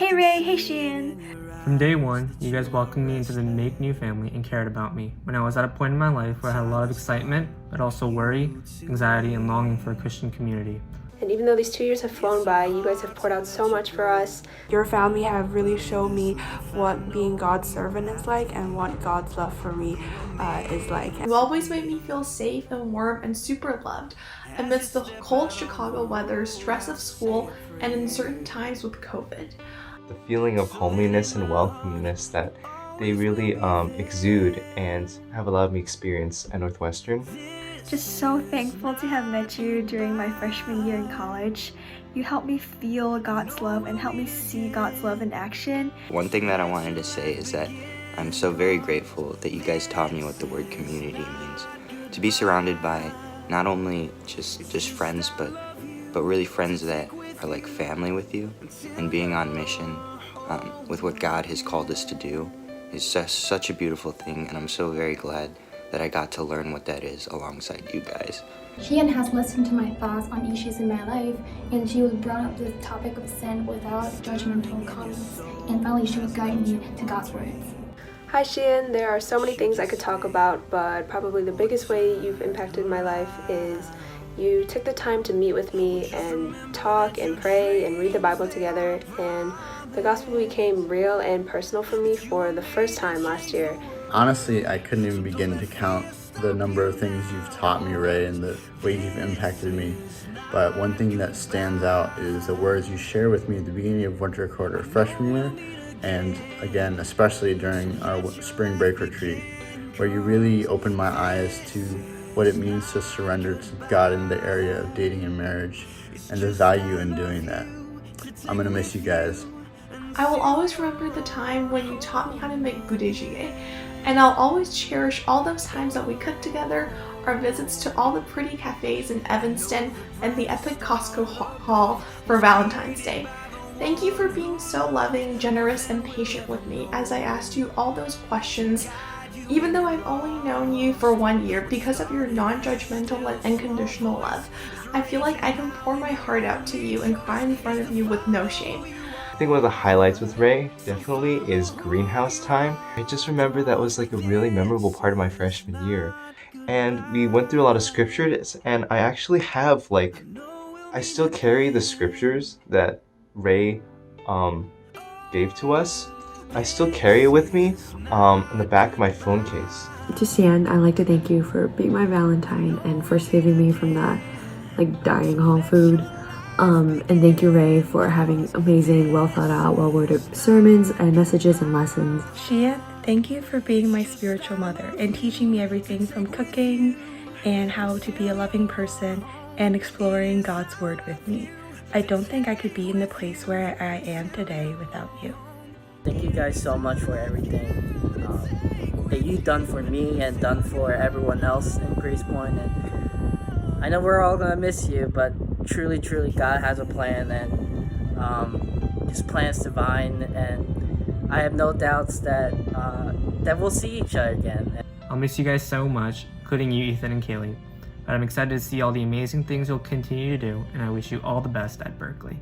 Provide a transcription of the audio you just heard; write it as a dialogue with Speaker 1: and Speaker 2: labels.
Speaker 1: Hey Ray, hey Sieun.
Speaker 2: From day one, you guys welcomed me into the Make New family and cared about me when I was at a point in my life where I had a lot of excitement, but also worry, anxiety, and longing for a Christian community.
Speaker 3: And even though these 2 years have flown by, you guys have poured out so much for us.
Speaker 4: Your family have really shown me what being God's servant is like and what God's love for me is like.
Speaker 5: You always made me feel safe and warm and super loved amidst the cold Chicago weather, stress of school, and in certain times with COVID.
Speaker 6: The feeling of homeliness and welcomeness that they really exude and have allowed me experience at Northwestern.
Speaker 1: Just so thankful to have met you during my freshman year in college. You helped me feel God's love and helped me see God's love in action.
Speaker 7: One thing that I wanted to say is that I'm so very grateful that you guys taught me what the word community means. To be surrounded by not only just friends, but really friends that are like family with you, and being on mission with what God has called us to do is such a beautiful thing, and I'm so very glad that I got to learn what that is alongside you guys.
Speaker 8: Sieun has listened to my thoughts on issues in my life, and she was brought up the topic of sin without judgmental comments, and finally she would guide me to God's words.
Speaker 3: Hi Sieun, there are so many things I could talk about, but probably the biggest way you've impacted my life is you took the time to meet with me and talk and pray and read the Bible together, and the gospel became real and personal for me for the first time last year.
Speaker 9: Honestly, I couldn't even begin to count the number of things you've taught me, Ray, and the way you've impacted me. But one thing that stands out is the words you share with me at the beginning of winter quarter freshman year, and again, especially during our spring break retreat, where you really opened my eyes to what it means to surrender to God in the area of dating and marriage, and the value in doing that. I'm gonna miss you guys.
Speaker 5: I will always remember the time when you taught me how to make budae, and I'll always cherish all those times that we cooked together, our visits to all the pretty cafes in Evanston, and the epic Costco haul for Valentine's Day. Thank you for being so loving, generous, and patient with me as I asked you all those questions, even though I've only known you for 1 year. Because of your non-judgmental and unconditional love, I feel like I can pour my heart out to you and cry in front of you with no shame.
Speaker 6: I think one of the highlights with Ray definitely is greenhouse time. I just remember that was like a really memorable part of my freshman year. And we went through a lot of scriptures, and I actually have I still carry the scriptures that Ray gave to us. I still carry it with me in the back of my phone case.
Speaker 10: To Sieun, I'd like to thank you for being my Valentine and for saving me from that dying hall food. And thank you, Ray, for having amazing, well thought out, well worded sermons and messages and lessons.
Speaker 4: Sieun, thank you for being my spiritual mother and teaching me everything from cooking and how to be a loving person and exploring God's word with me. I don't think I could be in the place where I am today without you.
Speaker 11: Thank you guys so much for everything that you've done for me and done for everyone else in Grace Point. And I know we're all gonna miss you, but truly, God has a plan, and His plan's divine. And I have no doubts that we'll see each other again.
Speaker 2: I'll miss you guys so much, including you, Ethan and Kaylee. But I'm excited to see all the amazing things you'll continue to do, and I wish you all the best at Berkeley.